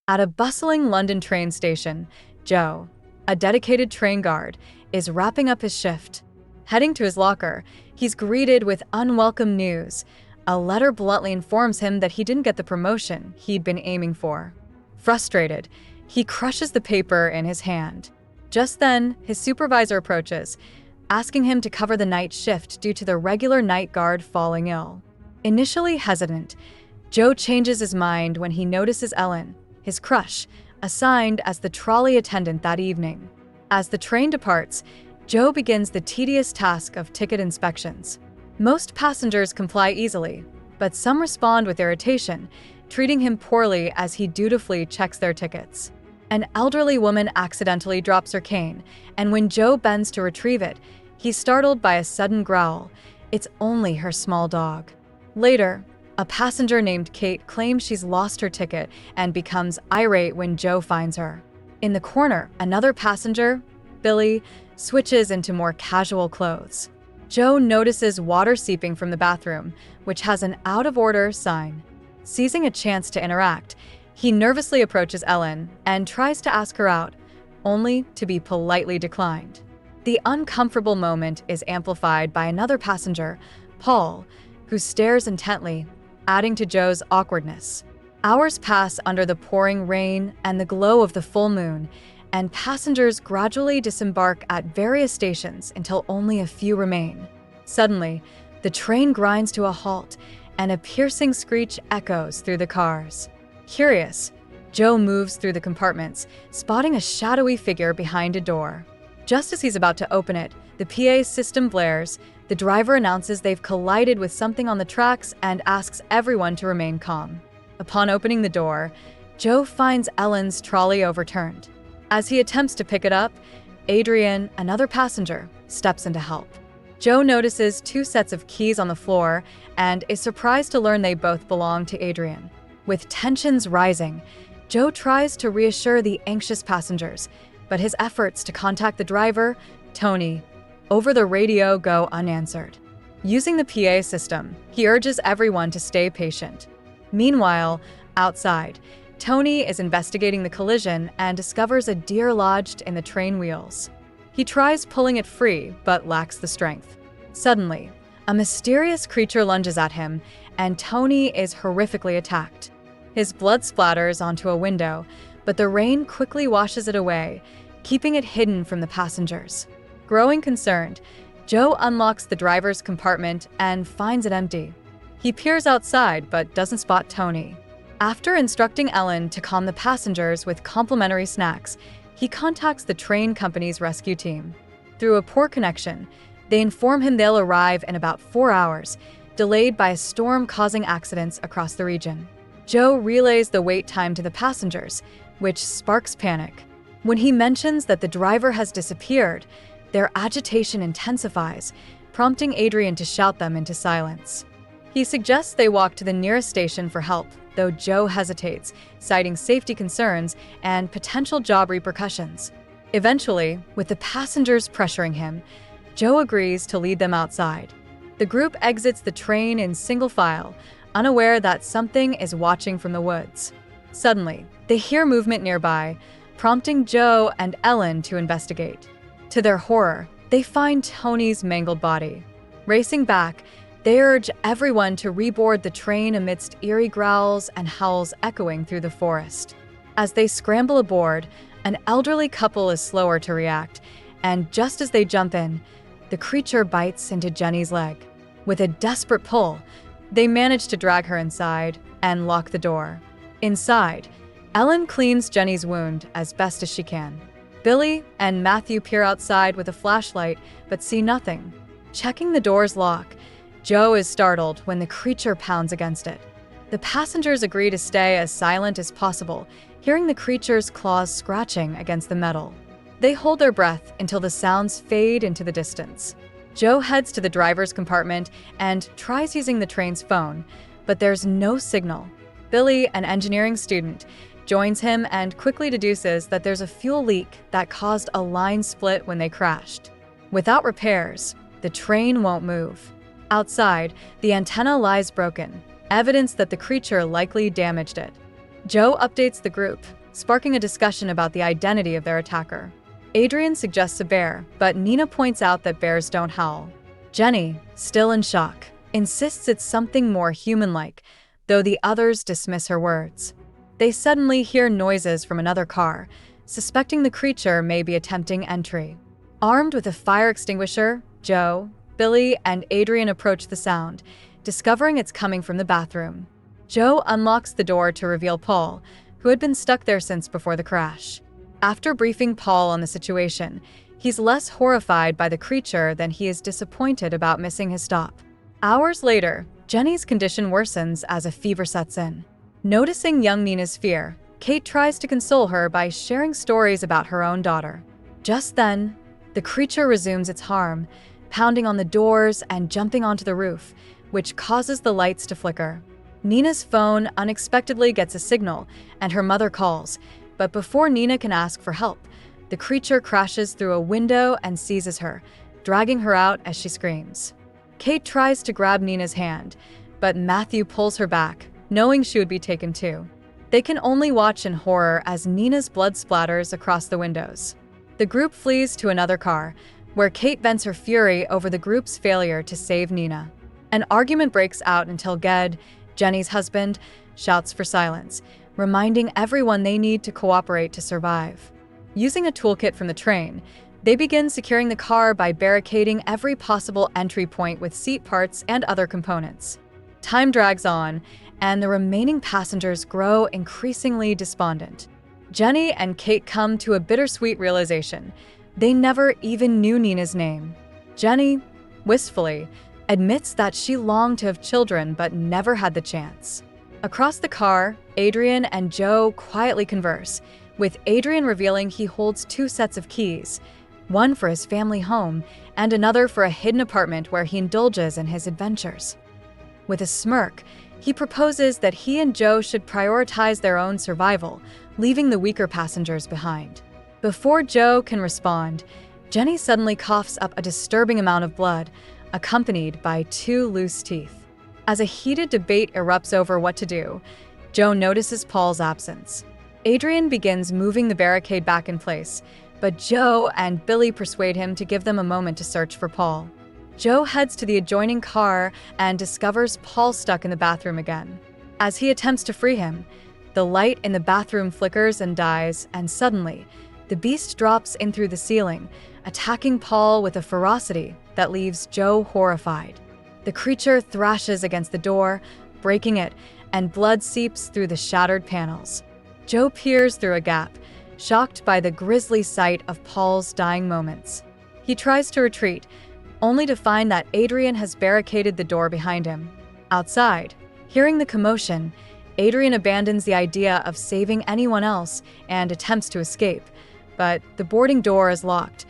At a bustling London train station, Joe, a dedicated train guard, is wrapping up his shift. Heading to his locker, he's greeted with unwelcome news. A letter bluntly informs him that he didn't get the promotion he'd been aiming for. Frustrated, he crushes the paper in his hand. Just then, his supervisor approaches, asking him to cover the night shift due to the regular night guard falling ill. Initially hesitant, Joe changes his mind when he notices Ellen, his crush, assigned as the trolley attendant that evening. As the train departs, Joe begins the tedious task of ticket inspections. Most passengers comply easily, but some respond with irritation, treating him poorly as he dutifully checks their tickets. An elderly woman accidentally drops her cane, and when Joe bends to retrieve it, he's startled by a sudden growl. It's only her small dog. Later, a passenger named Kate claims she's lost her ticket and becomes irate when Joe finds her. In the corner, another passenger, Billy, switches into more casual clothes. Joe notices water seeping from the bathroom, which has an out-of-order sign. Seizing a chance to interact, he nervously approaches Ellen and tries to ask her out, only to be politely declined. The uncomfortable moment is amplified by another passenger, Paul, who stares intently, adding to Joe's awkwardness. Hours pass under the pouring rain and the glow of the full moon, and passengers gradually disembark at various stations until only a few remain. Suddenly, the train grinds to a halt, and a piercing screech echoes through the cars. Curious, Joe moves through the compartments, spotting a shadowy figure behind a door. Just as he's about to open it, the PA system blares. The driver announces they've collided with something on the tracks and asks everyone to remain calm. Upon opening the door, Joe finds Ellen's trolley overturned. As he attempts to pick it up, Adrian, another passenger, steps in to help. Joe notices 2 sets of keys on the floor and is surprised to learn they both belong to Adrian. With tensions rising, Joe tries to reassure the anxious passengers, but his efforts to contact the driver, Tony, over the radio go unanswered. Using the PA system, he urges everyone to stay patient. Meanwhile, outside, Tony is investigating the collision and discovers a deer lodged in the train wheels. He tries pulling it free, but lacks the strength. Suddenly, a mysterious creature lunges at him, and Tony is horrifically attacked. His blood splatters onto a window, but the rain quickly washes it away, keeping it hidden from the passengers. Growing concerned, Joe unlocks the driver's compartment and finds it empty. He peers outside but doesn't spot Tony. After instructing Ellen to calm the passengers with complimentary snacks, he contacts the train company's rescue team. Through a poor connection, they inform him they'll arrive in about 4 hours, delayed by a storm causing accidents across the region. Joe relays the wait time to the passengers, which sparks panic. When he mentions that the driver has disappeared, their agitation intensifies, prompting Adrian to shout them into silence. He suggests they walk to the nearest station for help, though Joe hesitates, citing safety concerns and potential job repercussions. Eventually, with the passengers pressuring him, Joe agrees to lead them outside. The group exits the train in single file, unaware that something is watching from the woods. Suddenly, they hear movement nearby, prompting Joe and Ellen to investigate. To their horror, they find Tony's mangled body. Racing back, they urge everyone to reboard the train amidst eerie growls and howls echoing through the forest. As they scramble aboard, an elderly couple is slower to react, and just as they jump in, the creature bites into Jenny's leg. With a desperate pull, they manage to drag her inside and lock the door. Inside, Ellen cleans Jenny's wound as best as she can. Billy and Matthew peer outside with a flashlight but see nothing. Checking the door's lock, Joe is startled when the creature pounds against it. The passengers agree to stay as silent as possible, hearing the creature's claws scratching against the metal. They hold their breath until the sounds fade into the distance. Joe heads to the driver's compartment and tries using the train's phone, but there's no signal. Billy, an engineering student, joins him and quickly deduces that there's a fuel leak that caused a line split when they crashed. Without repairs, the train won't move. Outside, the antenna lies broken, evidence that the creature likely damaged it. Joe updates the group, sparking a discussion about the identity of their attacker. Adrian suggests a bear, but Nina points out that bears don't howl. Jenny, still in shock, insists it's something more human-like, though the others dismiss her words. They suddenly hear noises from another car, suspecting the creature may be attempting entry. Armed with a fire extinguisher, Joe, Billy, and Adrian approach the sound, discovering it's coming from the bathroom. Joe unlocks the door to reveal Paul, who had been stuck there since before the crash. After briefing Paul on the situation, he's less horrified by the creature than he is disappointed about missing his stop. Hours later, Jenny's condition worsens as a fever sets in. Noticing young Nina's fear, Kate tries to console her by sharing stories about her own daughter. Just then, the creature resumes its harm, pounding on the doors and jumping onto the roof, which causes the lights to flicker. Nina's phone unexpectedly gets a signal, and her mother calls, but before Nina can ask for help, the creature crashes through a window and seizes her, dragging her out as she screams. Kate tries to grab Nina's hand, but Matthew pulls her back, knowing she would be taken too. They can only watch in horror as Nina's blood splatters across the windows. The group flees to another car, where Kate vents her fury over the group's failure to save Nina. An argument breaks out until Ged, Jenny's husband, shouts for silence, reminding everyone they need to cooperate to survive. Using a toolkit from the train, they begin securing the car by barricading every possible entry point with seat parts and other components. Time drags on, and the remaining passengers grow increasingly despondent. Jenny and Kate come to a bittersweet realization. They never even knew Nina's name. Jenny, wistfully, admits that she longed to have children but never had the chance. Across the car, Adrian and Joe quietly converse, with Adrian revealing he holds 2 sets of keys, one for his family home and another for a hidden apartment where he indulges in his adventures. With a smirk, he proposes that he and Joe should prioritize their own survival, leaving the weaker passengers behind. Before Joe can respond, Jenny suddenly coughs up a disturbing amount of blood, accompanied by 2 loose teeth. As a heated debate erupts over what to do, Joe notices Paul's absence. Adrian begins moving the barricade back in place, but Joe and Billy persuade him to give them a moment to search for Paul. Joe heads to the adjoining car and discovers Paul stuck in the bathroom again. As he attempts to free him, the light in the bathroom flickers and dies, and suddenly, the beast drops in through the ceiling, attacking Paul with a ferocity that leaves Joe horrified. The creature thrashes against the door, breaking it, and blood seeps through the shattered panels. Joe peers through a gap, shocked by the grisly sight of Paul's dying moments. He tries to retreat, only to find that Adrian has barricaded the door behind him. Outside, hearing the commotion, Adrian abandons the idea of saving anyone else and attempts to escape, but the boarding door is locked.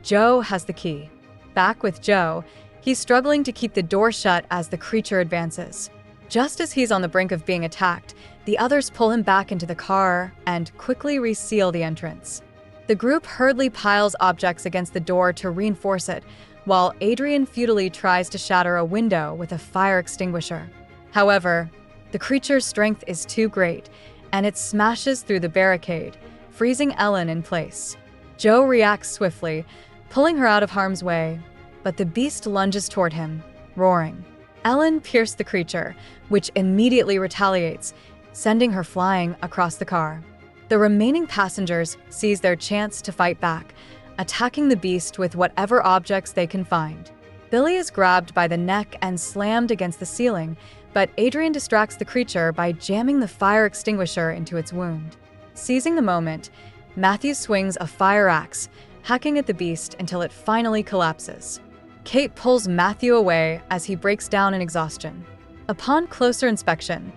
Joe has the key. Back with Joe, he's struggling to keep the door shut as the creature advances. Just as he's on the brink of being attacked, the others pull him back into the car and quickly reseal the entrance. The group hurriedly piles objects against the door to reinforce it, while Adrian futilely tries to shatter a window with a fire extinguisher. However, the creature's strength is too great, and it smashes through the barricade, freezing Ellen in place. Joe reacts swiftly, pulling her out of harm's way, but the beast lunges toward him, roaring. Ellen pierced the creature, which immediately retaliates, sending her flying across the car. The remaining passengers seize their chance to fight back, attacking the beast with whatever objects they can find. Billy is grabbed by the neck and slammed against the ceiling, but Adrian distracts the creature by jamming the fire extinguisher into its wound. Seizing the moment, Matthew swings a fire axe, hacking at the beast until it finally collapses. Kate pulls Matthew away as he breaks down in exhaustion. Upon closer inspection,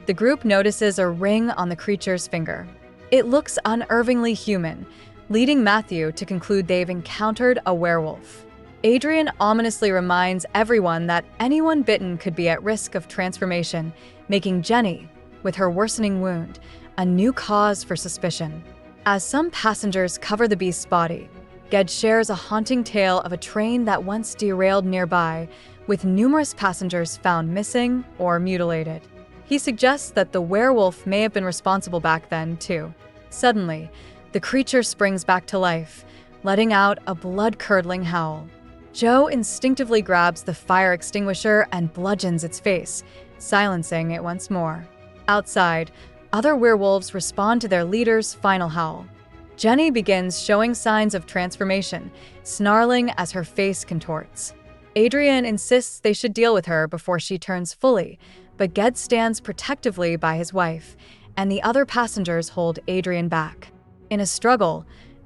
the group notices a ring on the creature's finger. It looks unnervingly human, leading Matthew to conclude they've encountered a werewolf. Adrian ominously reminds everyone that anyone bitten could be at risk of transformation, making Jenny, with her worsening wound, a new cause for suspicion. As some passengers cover the beast's body, Ged shares a haunting tale of a train that once derailed nearby, with numerous passengers found missing or mutilated. He suggests that the werewolf may have been responsible back then, too. Suddenly, the creature springs back to life, letting out a blood-curdling howl. Joe instinctively grabs the fire extinguisher and bludgeons its face, silencing it once more. Outside, other werewolves respond to their leader's final howl. Jenny begins showing signs of transformation, snarling as her face contorts. Adrian insists they should deal with her before she turns fully, but Ged stands protectively by his wife, and the other passengers hold Adrian back. In a struggle,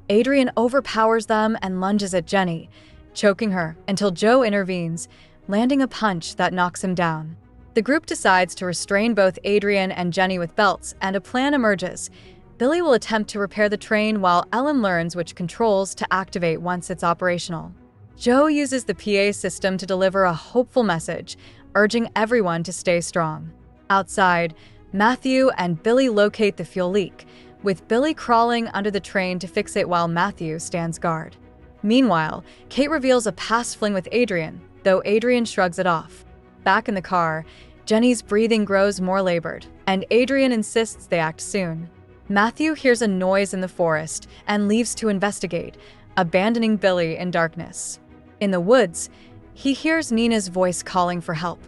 Adrian overpowers them and lunges at Jenny, choking her until Joe intervenes, landing a punch that knocks him down. The group decides to restrain both Adrian and Jenny with belts, and a plan emerges. Billy will attempt to repair the train while Ellen learns which controls to activate once it's operational. Joe uses the PA system to deliver a hopeful message, urging everyone to stay strong. Outside, Matthew and Billy locate the fuel leak, with Billy crawling under the train to fix it while Matthew stands guard. Meanwhile, Kate reveals a past fling with Adrian, though Adrian shrugs it off. Back in the car, Jenny's breathing grows more labored, and Adrian insists they act soon. Matthew hears a noise in the forest and leaves to investigate, abandoning Billy in darkness. In the woods, he hears Nina's voice calling for help,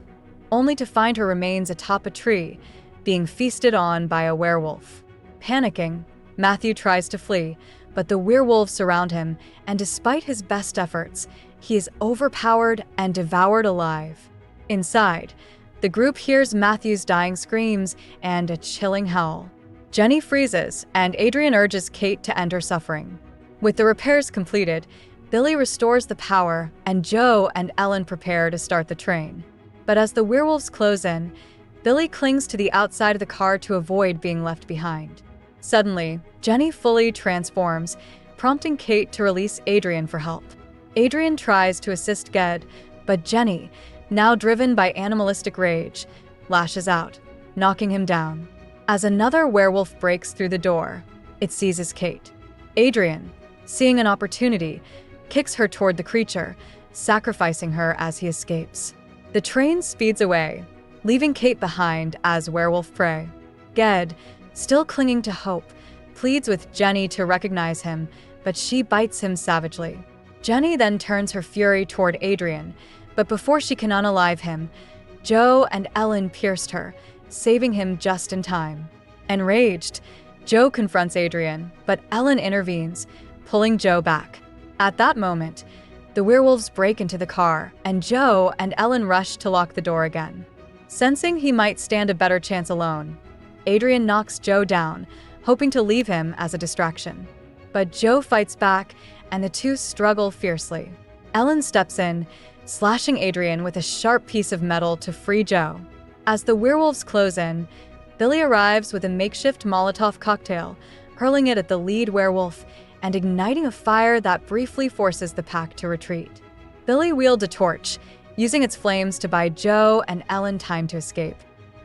only to find her remains atop a tree, being feasted on by a werewolf. Panicking, Matthew tries to flee, but the werewolves surround him, and despite his best efforts, he is overpowered and devoured alive. Inside, the group hears Matthew's dying screams and a chilling howl. Jenny freezes, and Adrian urges Kate to end her suffering. With the repairs completed, Billy restores the power, and Joe and Ellen prepare to start the train. But as the werewolves close in, Billy clings to the outside of the car to avoid being left behind. Suddenly, Jenny fully transforms, prompting Kate to release Adrian for help. Adrian tries to assist Ged, but Jenny, now driven by animalistic rage, lashes out, knocking him down. As another werewolf breaks through the door, it seizes Kate. Adrian, seeing an opportunity, kicks her toward the creature, sacrificing her as he escapes. The train speeds away, leaving Kate behind as werewolf prey. Ged, still clinging to hope, pleads with Jenny to recognize him, but she bites him savagely. Jenny then turns her fury toward Adrian, but before she can unalive him, Joe and Ellen pierced her, saving him just in time. Enraged, Joe confronts Adrian, but Ellen intervenes, pulling Joe back. At that moment, the werewolves break into the car, and Joe and Ellen rush to lock the door again. Sensing he might stand a better chance alone, Adrian knocks Joe down, hoping to leave him as a distraction. But Joe fights back, and the two struggle fiercely. Ellen steps in, slashing Adrian with a sharp piece of metal to free Joe. As the werewolves close in, Billy arrives with a makeshift Molotov cocktail, hurling it at the lead werewolf and igniting a fire that briefly forces the pack to retreat. Billy wields a torch, using its flames to buy Joe and Ellen time to escape.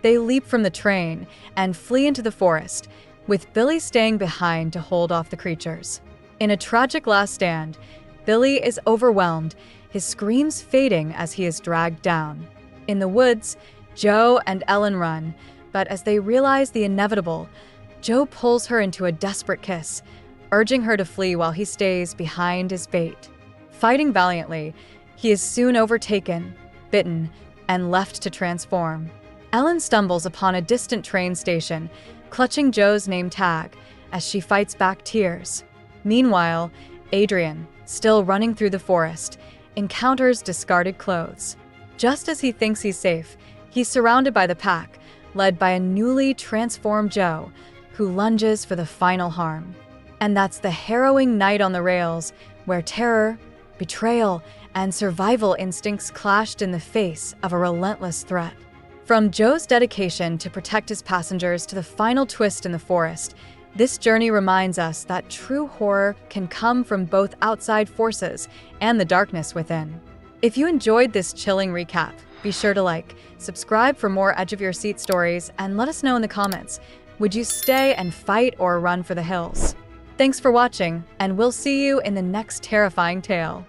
They leap from the train and flee into the forest, with Billy staying behind to hold off the creatures. In a tragic last stand, Billy is overwhelmed, his screams fading as he is dragged down. In the woods, Joe and Ellen run, but as they realize the inevitable, Joe pulls her into a desperate kiss, urging her to flee while he stays behind his bait. Fighting valiantly, he is soon overtaken, bitten, and left to transform. Ellen stumbles upon a distant train station, clutching Joe's name tag as she fights back tears. Meanwhile, Adrian, still running through the forest, encounters discarded clothes. Just as he thinks he's safe, he's surrounded by the pack, led by a newly transformed Joe, who lunges for the final harm. And that's the harrowing night on the rails, where terror, betrayal, and survival instincts clashed in the face of a relentless threat. From Joe's dedication to protect his passengers to the final twist in the forest, this journey reminds us that true horror can come from both outside forces and the darkness within. If you enjoyed this chilling recap, be sure to like, subscribe for more edge-of-your-seat stories, and let us know in the comments, would you stay and fight or run for the hills? Thanks for watching, and we'll see you in the next terrifying tale.